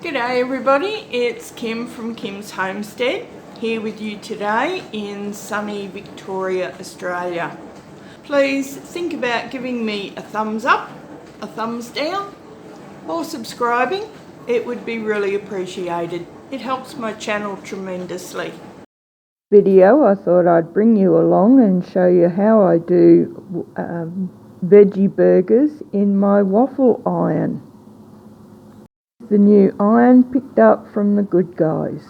G'day everybody, it's Kim from Kim's Homestead, here with you today in sunny Victoria, Australia. Please think about giving me a thumbs up, a thumbs down, or subscribing. It would be really appreciated. It helps my channel tremendously. Video, I thought I'd bring you along and show you how I do veggie burgers in my waffle iron. The new iron picked up from the Good Guys.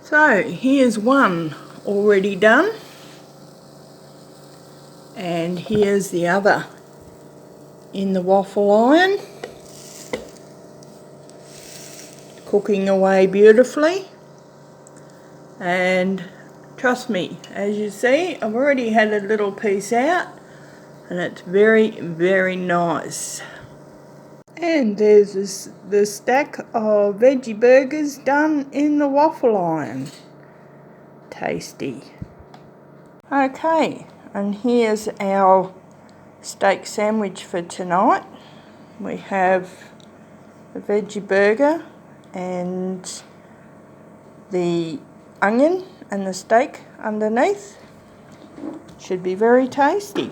So here's one already done, and here's the other in the waffle iron, cooking away beautifully. And trust me, as you see, I've already had a little piece out and it's very, very nice. And there's the stack of veggie burgers done in the waffle iron. Tasty. Okay, and here's our steak sandwich for tonight. We have the veggie burger and the onion and the steak underneath. Should be very tasty.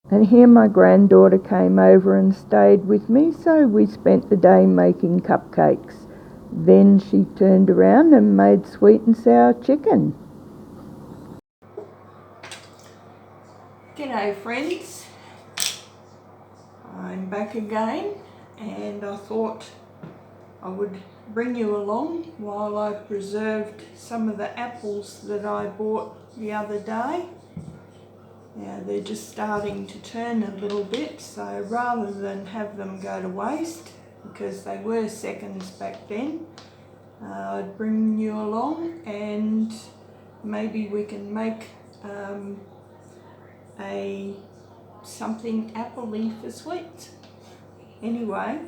And here my granddaughter came over and stayed with me, so we spent the day making cupcakes. Then she turned around and made sweet and sour chicken. G'day friends, I'm back again, and I thought I would bring you along while I preserved some of the apples that I bought the other day. Now they're just starting to turn a little bit, so rather than have them go to waste, because they were seconds back then, I'd bring you along and maybe we can make something apple-y for sweets. Anyway,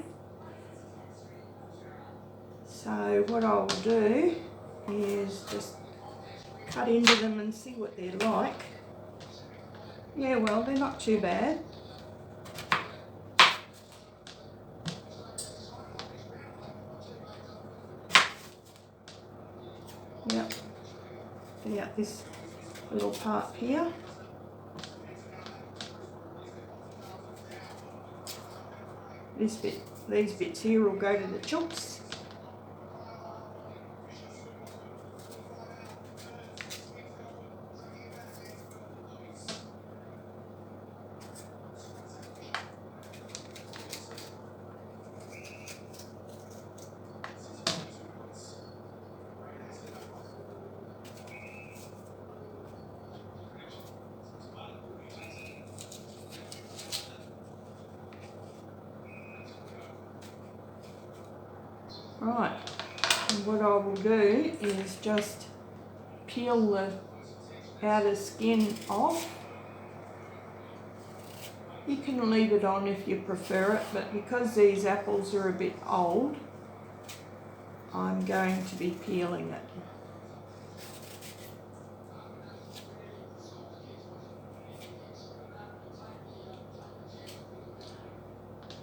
so what I'll do is just cut into them and see what they're like. Yeah, well, they're not too bad. Yep, get out this little part here. These bits here will go to the chooks. Right, and what I will do is just peel the outer skin off. You can leave it on if you prefer it, but because these apples are a bit old, I'm going to be peeling it.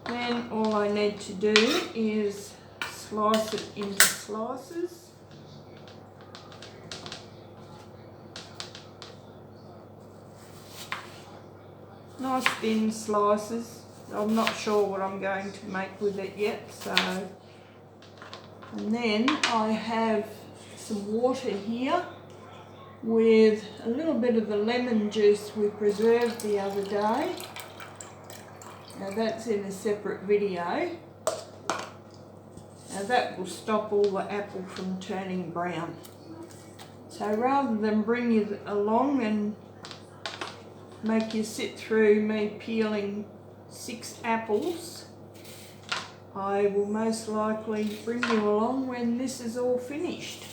Then all I need to do is slice it into slices. Nice thin slices. I'm not sure what I'm going to make with it yet, so. And then I have some water here with a little bit of the lemon juice we preserved the other day. Now that's in a separate video. Now that will stop all the apple from turning brown. So rather than bring you along and make you sit through me peeling 6 apples, I will most likely bring you along when this is all finished.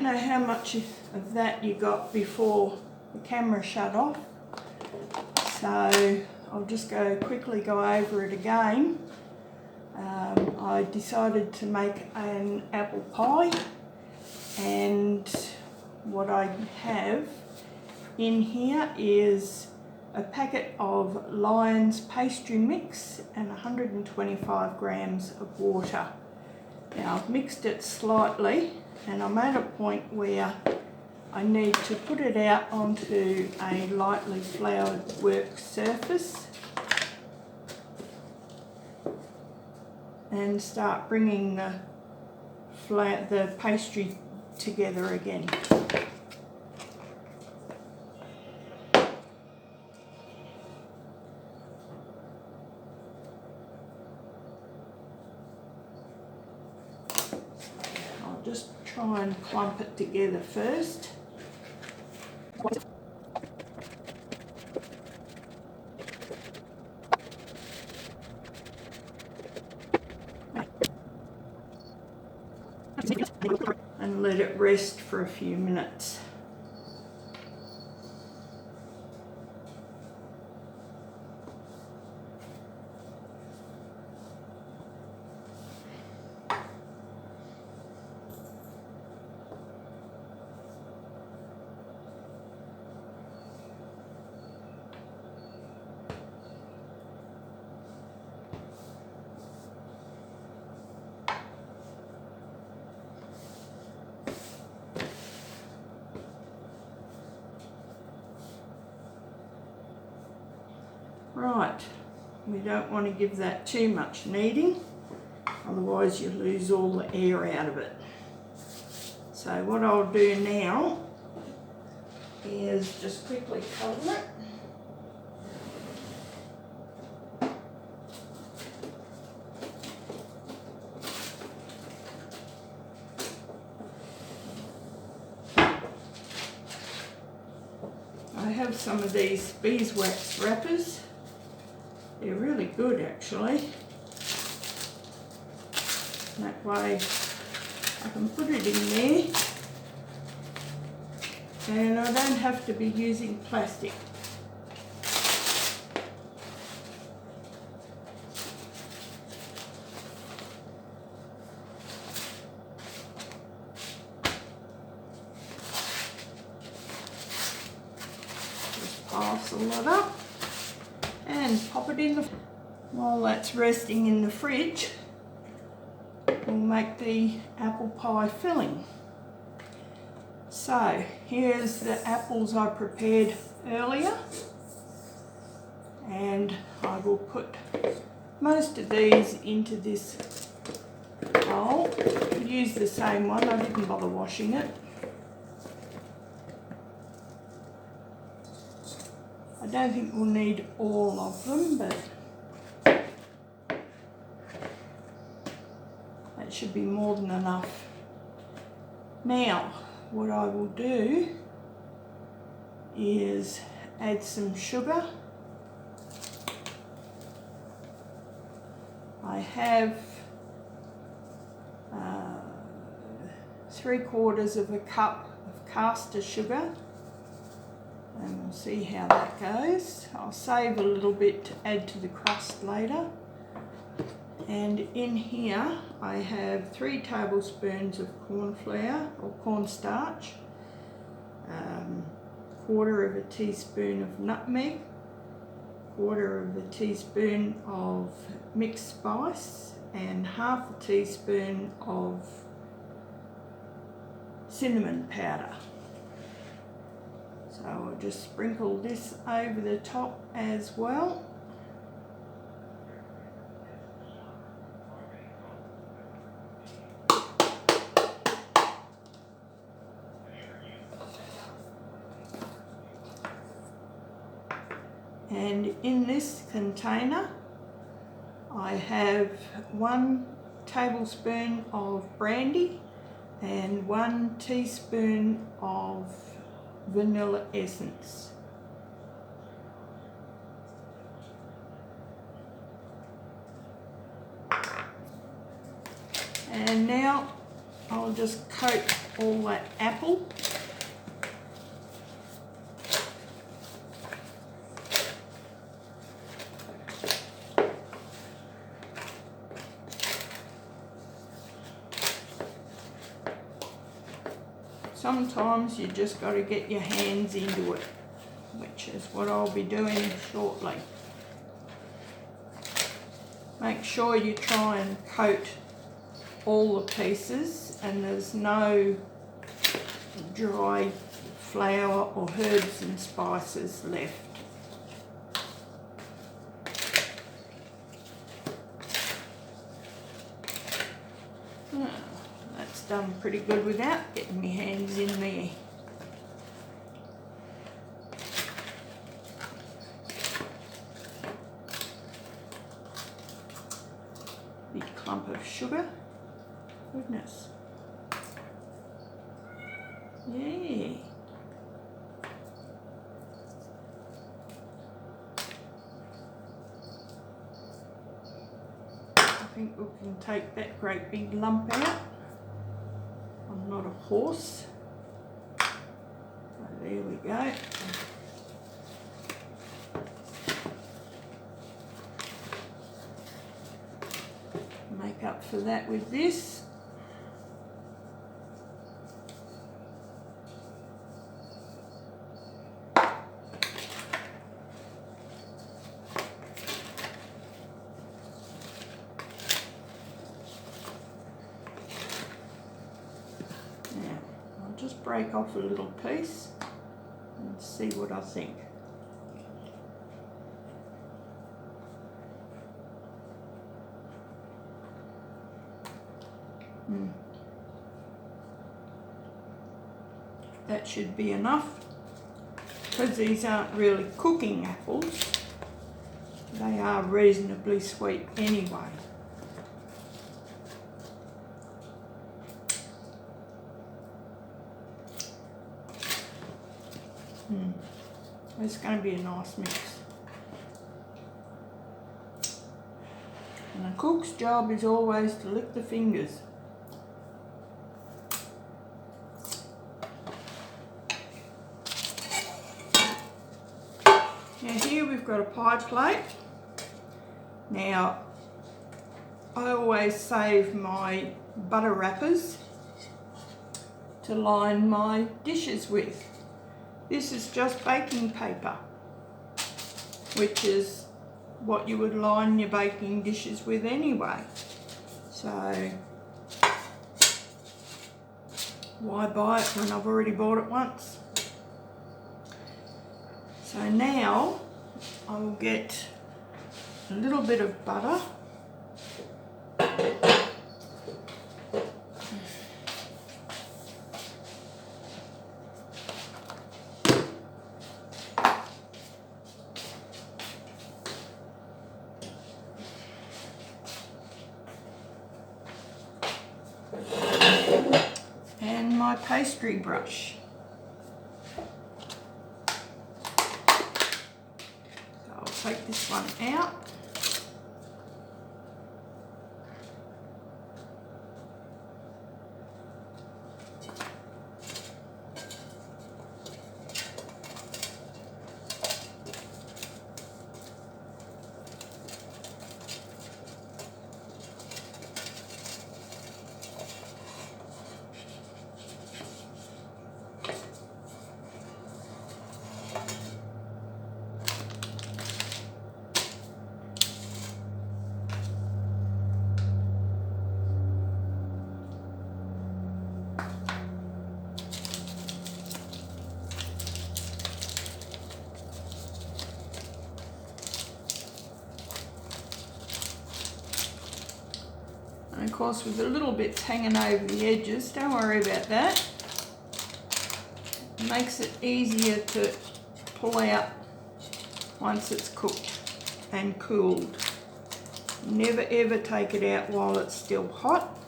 know how much of that you got before the camera shut off, so I'll just quickly go over it again. I decided to make an apple pie, and what I have in here is a packet of Lion's pastry mix and 125 grams of water. Now I've mixed it slightly, and I'm at a point where I need to put it out onto a lightly floured work surface and start bringing the pastry together again. I'll just try and clump it together first. And let it rest for a few minutes. Right, we don't want to give that too much kneading, otherwise you lose all the air out of it. So what I'll do now is just quickly cover it. I have some of these beeswax wrappers. They're really good actually. That way I can put it in there and I don't have to be using plastic. Just parcel it up and pop it in the... While that's resting in the fridge, we'll make the apple pie filling. So here's the apples I prepared earlier, and I will put most of these into this bowl. I'll use the same one, I didn't bother washing it. I don't think we'll need all of them, but that should be more than enough. Now, what I will do is add some sugar. I have 3/4 of a cup of caster sugar, and we'll see how that goes. I'll save a little bit to add to the crust later. And in here I have 3 tablespoons of corn flour or cornstarch, 1/4 of a teaspoon of nutmeg, 1/4 of a teaspoon of mixed spice, and 1/2 teaspoon of cinnamon powder. So I'll just sprinkle this over the top as well. And in this container I have 1 tablespoon of brandy and 1 teaspoon of vanilla essence. And now I'll just coat all that apple. Sometimes you just got to get your hands into it, which is what I'll be doing shortly. Make sure you try and coat all the pieces and there's no dry flour or herbs and spices left. That's done pretty good without getting my hands in there. Big clump of sugar. Goodness. Yeah. I think we can take that great big lump out. I'm not a horse. So there we go. Make up for that with this. Just break off a little piece and see what I think. That should be enough, because these aren't really cooking apples. They are reasonably sweet anyway. It's going to be a nice mix. And a cook's job is always to lick the fingers. Now here we've got a pie plate. Now I always save my butter wrappers to line my dishes with. This is just baking paper, which is what you would line your baking dishes with anyway. So why buy it when I've already bought it once? So now I will get a little bit of butter. And my pastry brush. So I'll take this one out. And of course with the little bits hanging over the edges, don't worry about that. It makes it easier to pull out once it's cooked and cooled. Never ever take it out while it's still hot,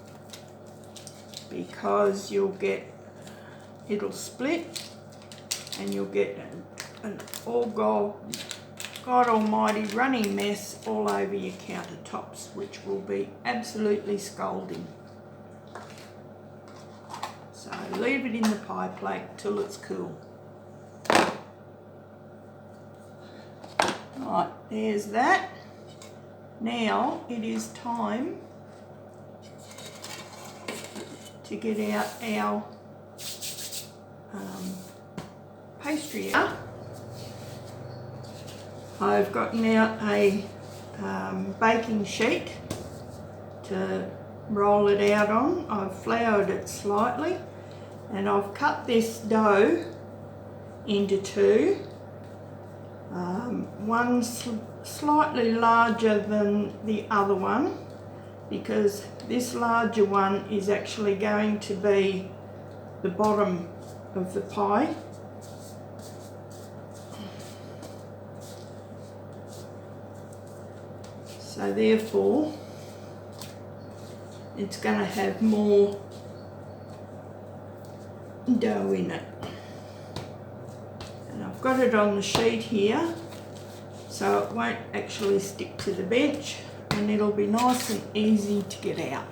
because it'll split and you'll get an God almighty runny mess all over your countertops, which will be absolutely scalding. So leave it in the pie plate till it's cool. Right, there's that. Now it is time to get out our pastry out. I've gotten out a baking sheet to roll it out on. I've floured it slightly and I've cut this dough into two. One slightly larger than the other one, because this larger one is actually going to be the bottom of the pie. So therefore it's going to have more dough in it. And I've got it on the sheet here so it won't actually stick to the bench and it'll be nice and easy to get out.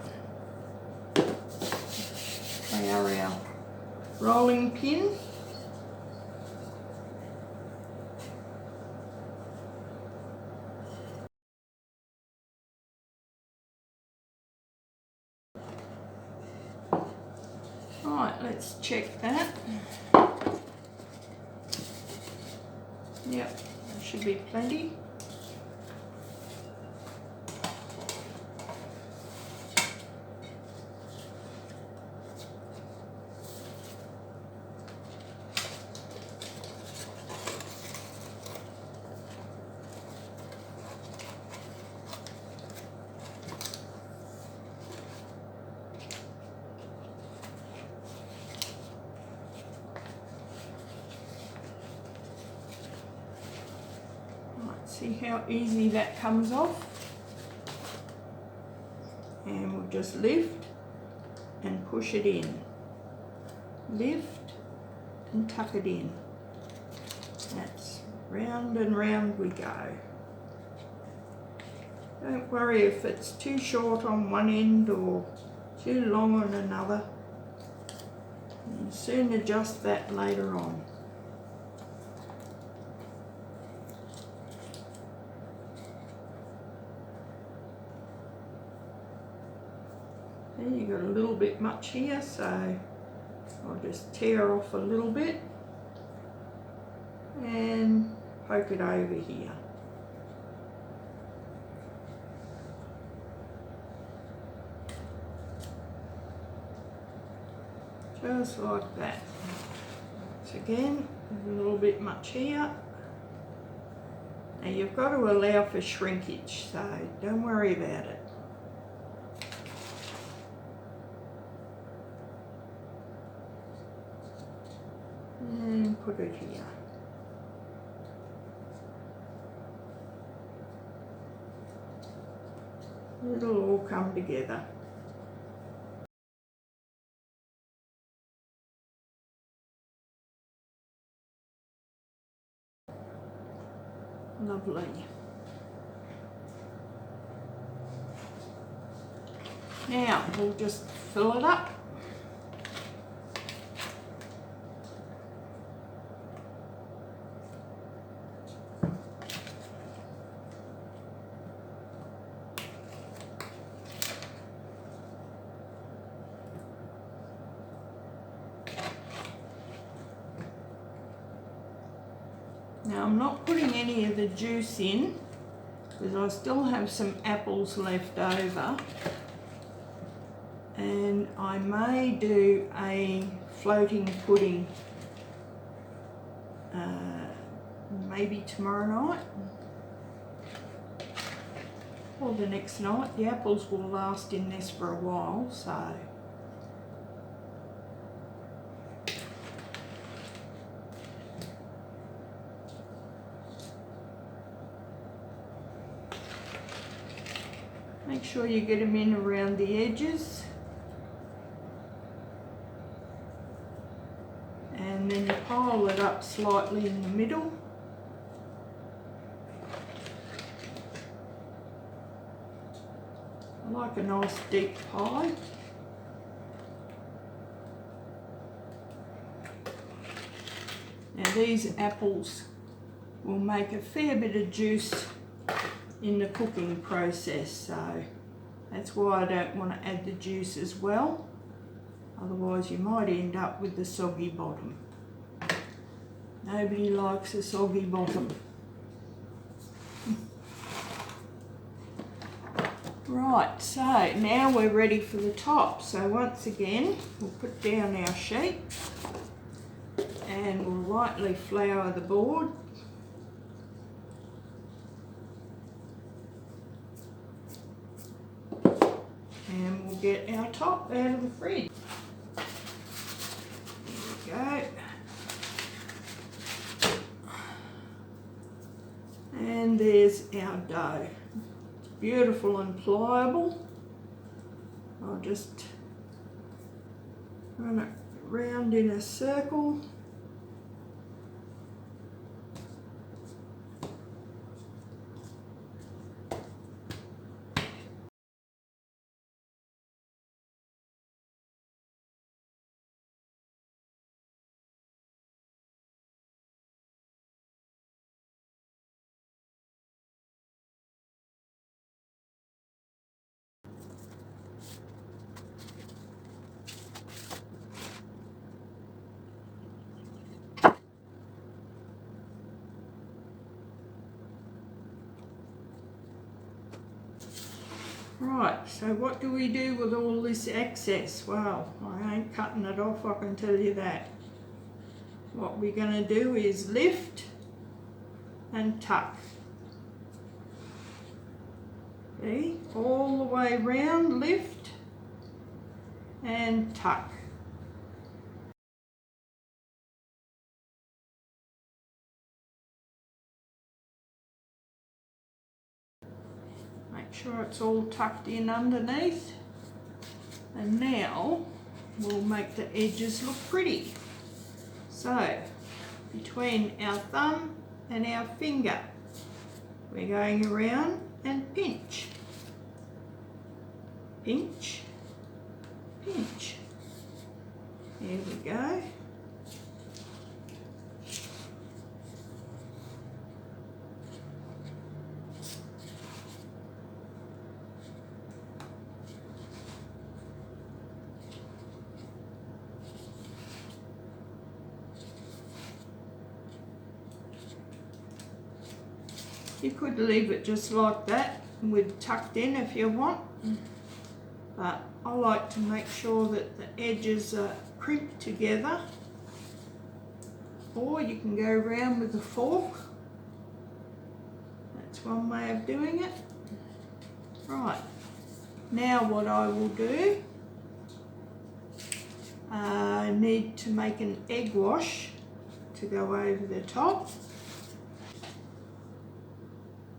They are our rolling pin. Right, let's check that. Yep, there should be plenty. See how easy that comes off, and we'll just lift and push it in, lift and tuck it in. That's round and round we go. Don't worry if it's too short on one end or too long on another. You'll soon adjust that later on. You've got a little bit much here, so I'll just tear off a little bit and poke it over here. Just like that. So again, a little bit much here. Now you've got to allow for shrinkage, so don't worry about it. And put it here. It'll all come together. Lovely. Now we'll just fill it up. Now I'm not putting any of the juice in because I still have some apples left over, and I may do a floating pudding maybe tomorrow night or the next night. The apples will last in this for a while, so make sure you get them in around the edges, and then you pile it up slightly in the middle. I like a nice deep pie. these apples will make a fair bit of juice in the cooking process, so that's why I don't want to add the juice as well. Otherwise you might end up with the soggy bottom. Nobody likes a soggy bottom. Right, so now we're ready for the top. So once again, we'll put down our sheet and we'll lightly flour the board. And we'll get our top out of the fridge. There we go. And there's our dough. It's beautiful and pliable. I'll just run it round in a circle. Right, so what do we do with all this excess? Well, I ain't cutting it off, I can tell you that. What we're going to do is lift and tuck. See, all the way round, lift and tuck. Make sure it's all tucked in underneath. And now we'll make the edges look pretty. So, between our thumb and our finger, we're going around and pinch. Pinch, pinch. There we go. You could leave it just like that with tucked in if you want, but I like to make sure that the edges are crimped together, or you can go around with a fork. That's one way of doing it. Right, now what I will do, I need to make an egg wash to go over the top.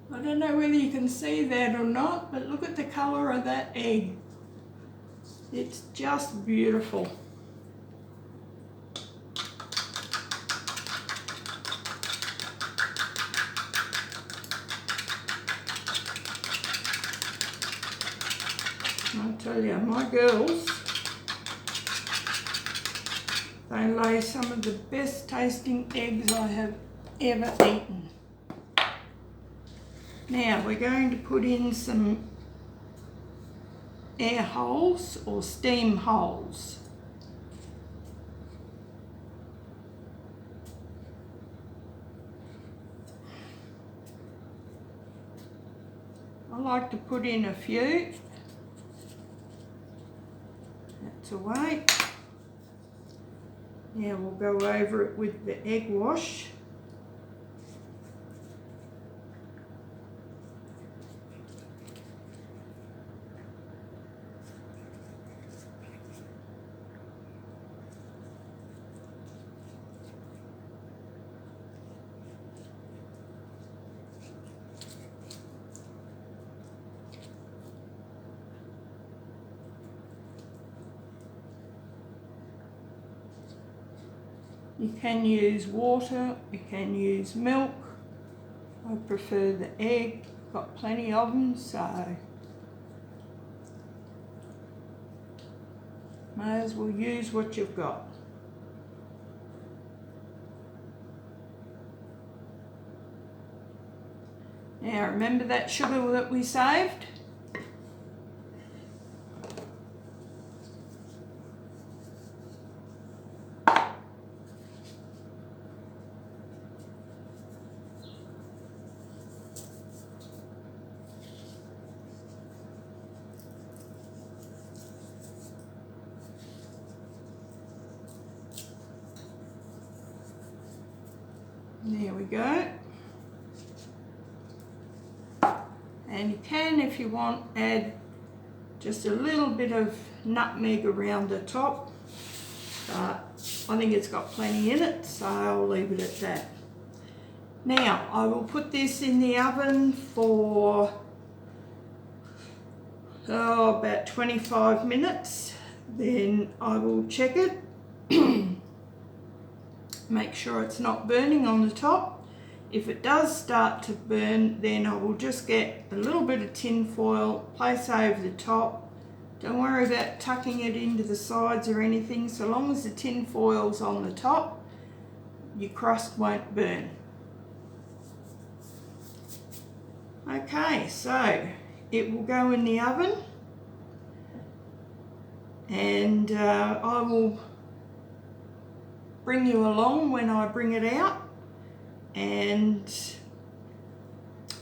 I don't know whether you can see that or not, but look at the colour of that egg. It's just beautiful. I tell you, my girls, they lay some of the best tasting eggs I have ever eaten. Now we're going to put in some air holes or steam holes. I like to put in a few. That's away. Now we'll go over it with the egg wash. You can use water, you can use milk. I prefer the egg, got plenty of them, so may as well use what you've got. Now remember that sugar that we saved? There we go. And you can, if you want, add just a little bit of nutmeg around the top. But I think it's got plenty in it, so I'll leave it at that. Now, I will put this in the oven for about 25 minutes. Then I will check it. Make sure it's not burning on the top. If it does start to burn, then I will just get a little bit of tin foil, place over the top. Don't worry about tucking it into the sides or anything. So long as the tin foil's on the top, your crust won't burn. Okay, so it will go in the oven, and I will bring you along when I bring it out, and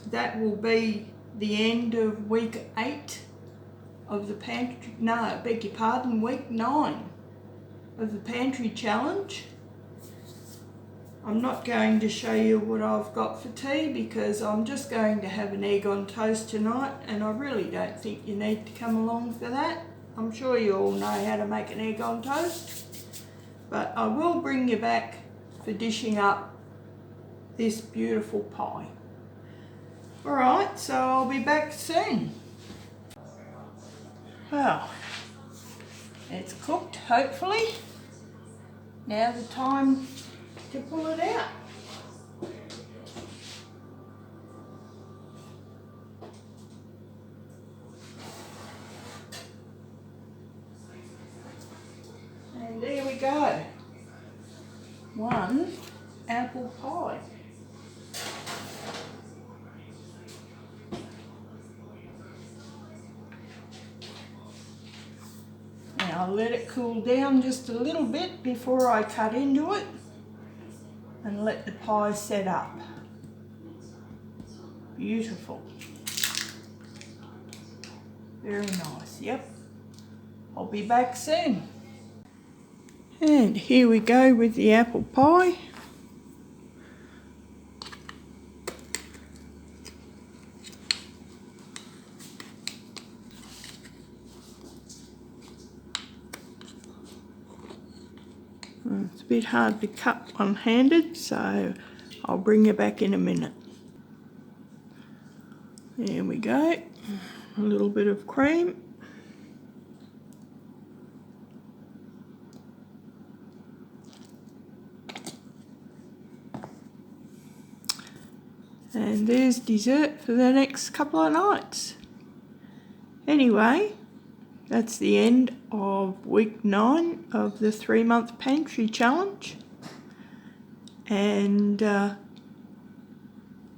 that will be the end of week 8 of the pantry, no, I beg your pardon, week 9 of the pantry challenge. I'm not going to show you what I've got for tea because I'm just going to have an egg on toast tonight, and I really don't think you need to come along for that. I'm sure you all know how to make an egg on toast. But I will bring you back for dishing up this beautiful pie. Alright, so I'll be back soon. Well, it's cooked, hopefully. Now's the time to pull it out. And there we go. One apple pie. Now I'll let it cool down just a little bit before I cut into it and let the pie set up. Beautiful. Very nice, yep. I'll be back soon. And here we go with the apple pie. It's a bit hard to cut one-handed, so I'll bring you back in a minute. There we go. A little bit of cream. And there's dessert for the next couple of nights. Anyway, that's the end of week 9 of the 3-month pantry challenge. And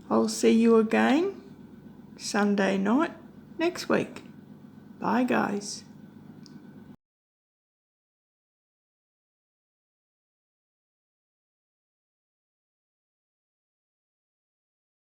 I'll see you again Sunday night next week. Bye guys.